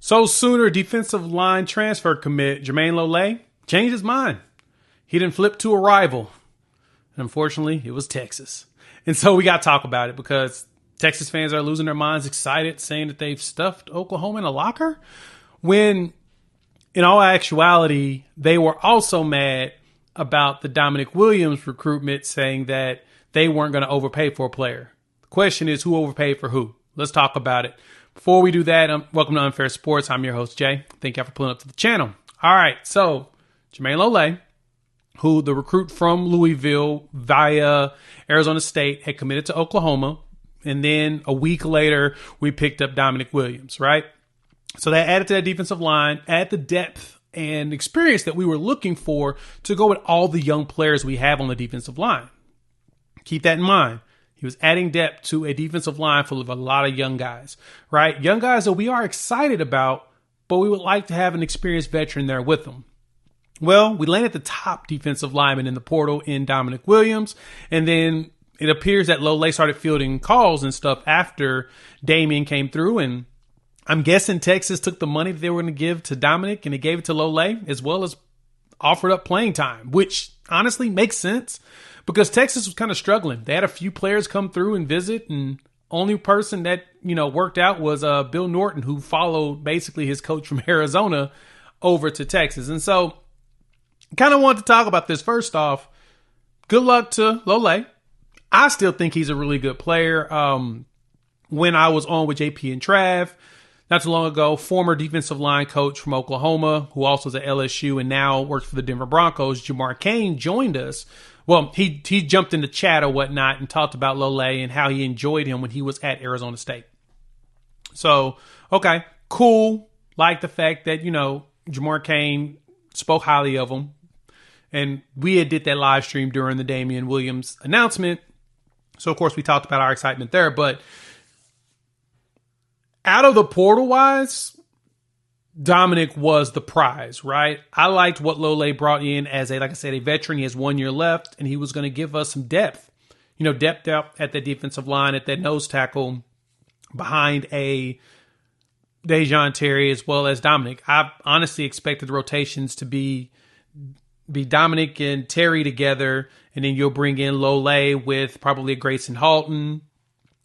So Sooner defensive line transfer commit Jermaine Lole changed his mind. He didn't flip to a rival. And unfortunately, it was Texas. And so we got to talk about it because Texas fans are losing their minds, excited, saying that they've stuffed Oklahoma in a locker. When in all actuality, they were also mad about the Dominic Williams recruitment, saying that they weren't going to overpay for a player. The question is, who overpaid for who? Let's talk about it. Before we do that, welcome to Unfair Sports. I'm your host, Jay. Thank you for pulling up to the channel. All right, so Jermaine Lole, who the recruit from Louisville via Arizona State, had committed to Oklahoma. And then a week later, we picked up Dominic Williams, right? So that added to that defensive line, add the depth and experience that we were looking for to go with all the young players we have on the defensive line. Keep that in mind. He was adding depth to a defensive line full of a lot of young guys, right? Young guys that we are excited about, but we would like to have an experienced veteran there with them. Well, we landed the top defensive lineman in the portal in Dominic Williams, and then it appears that Lole started fielding calls and stuff after Damian came through, and I'm guessing Texas took the money that they were going to give to Dominic and they gave it to Lole, as well as offered up playing time, which honestly makes sense because Texas was kind of struggling. They had a few players come through and visit, and only person that, worked out was Bill Norton, who followed basically his coach from Arizona over to Texas. And so kind of wanted to talk about this. First off, good luck to Lole. I still think he's a really good player. When I was on with JP and Trav not too long ago, former defensive line coach from Oklahoma, who also is at LSU and now works for the Denver Broncos, Jamar Cain, joined us. Well, he jumped into chat or whatnot and talked about Lole and how he enjoyed him when he was at Arizona State. So, okay, cool. Like the fact that, Jamar Cain spoke highly of him. And we did that live stream during the Damian Williams announcement. So, of course, we talked about our excitement there. But out of the portal-wise, Dominic was the prize, right? I liked what Lole brought in as a veteran. He has 1 year left, and he was going to give us some depth. Depth out at the defensive line, at that nose tackle, behind a Dejon Terry as well as Dominic. I honestly expected the rotations to be Dominic and Terry together, and then you'll bring in Lole with probably a Grayson Halton,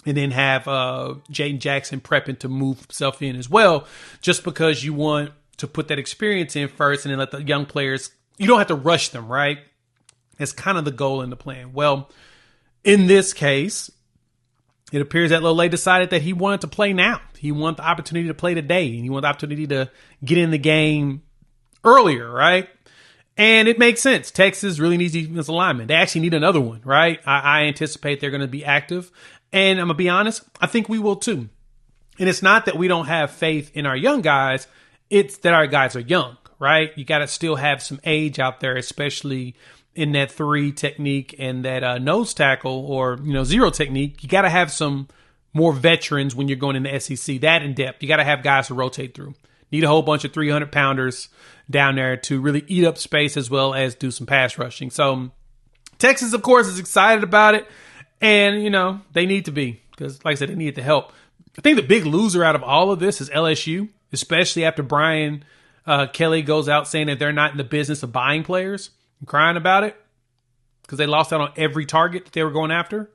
and then have Jaden Jackson prepping to move himself in as well, just because you want to put that experience in first and then let the young players, you don't have to rush them, right? That's kind of the goal in the plan. Well, in this case, it appears that Lole decided that he wanted to play now. He wanted the opportunity to play today, and he wanted the opportunity to get in the game earlier, right? And it makes sense. Texas really needs defensive linemen. They actually need another one, right? I anticipate they're going to be active. And I'm going to be honest, I think we will too. And it's not that we don't have faith in our young guys. It's that our guys are young, right? You got to still have some age out there, especially in that 3 technique and that nose tackle or, zero technique. You got to have some more veterans when you're going in the SEC, that in depth. You got to have guys to rotate through. Need a whole bunch of 300-pounders down there to really eat up space as well as do some pass rushing. So Texas, of course, is excited about it. And, they need to be because, like I said, they need the help. I think the big loser out of all of this is LSU, especially after Brian Kelly goes out saying that they're not in the business of buying players. I'm crying about it because they lost out on every target that they were going after,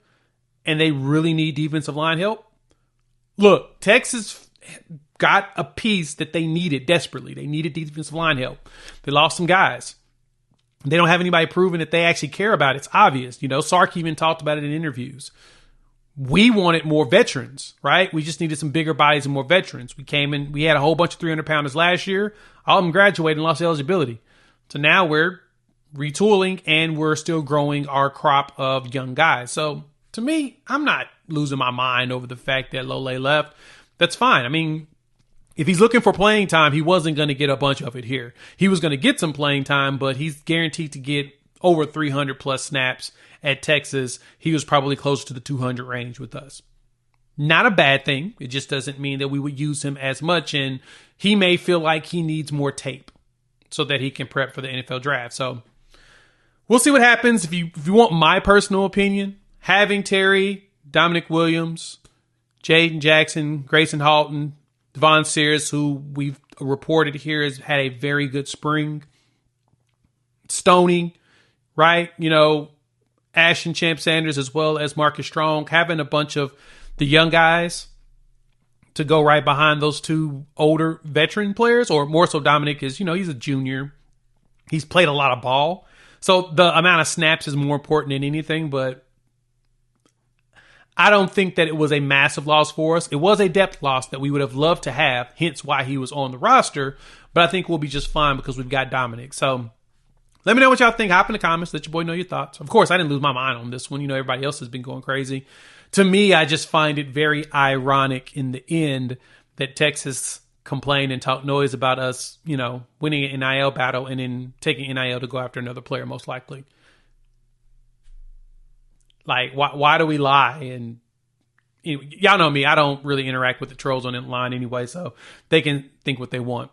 and they really need defensive line help. Look, Texas got a piece that they needed desperately. They needed defensive line help. They lost some guys. They don't have anybody proving that they actually care about it. It's obvious. Sark even talked about it in interviews. We wanted more veterans, right? We just needed some bigger bodies and more veterans. We came in, we had a whole bunch of 300-pounders last year. All of them graduated and lost eligibility. So now we're retooling and we're still growing our crop of young guys. So to me, I'm not losing my mind over the fact that Lole left. That's fine. I mean, if he's looking for playing time, he wasn't going to get a bunch of it here. He was going to get some playing time, but he's guaranteed to get over 300 plus snaps at Texas. He was probably closer to the 200 range with us. Not a bad thing. It just doesn't mean that we would use him as much, and he may feel like he needs more tape so that he can prep for the NFL draft. So we'll see what happens. If you want my personal opinion, having Terry, Dominic Williams, Jaden Jackson, Grayson Halton, Devon Sears, who we've reported here has had a very good spring. Stoney, right? You know, Ashton Champ Sanders as well as Marcus Strong, having a bunch of the young guys to go right behind those two older veteran players, or more so Dominic is, you know, he's a junior. He's played a lot of ball. So the amount of snaps is more important than anything, but I don't think that it was a massive loss for us. It was a depth loss that we would have loved to have, hence why he was on the roster, but I think we'll be just fine because we've got Dominic. So let me know what y'all think. Hop in the comments. Let your boy know your thoughts. Of course, I didn't lose my mind on this one. You know, everybody else has been going crazy. To me, I just find it very ironic in the end that Texas complained and talked noise about us, you know, winning an NIL battle and then taking NIL to go after another player, most likely. Like, why do we lie? And you know, y'all know me. I don't really interact with the trolls on the line anyway, so they can think what they want.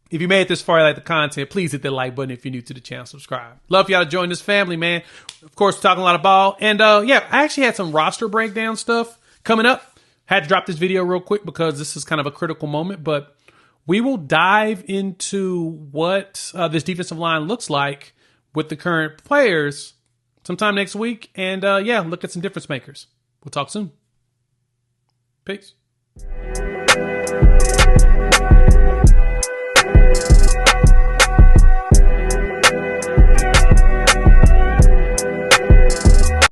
If you made it this far, you like the content, please hit the like button. If you're new to the channel, subscribe. Love y'all to join this family, man. Of course, we're talking a lot of ball. And yeah, I actually had some roster breakdown stuff coming up. Had to drop this video real quick because this is kind of a critical moment. But we will dive into what this defensive line looks like with the current players sometime next week. And yeah, look at some difference makers. We'll talk soon. Peace.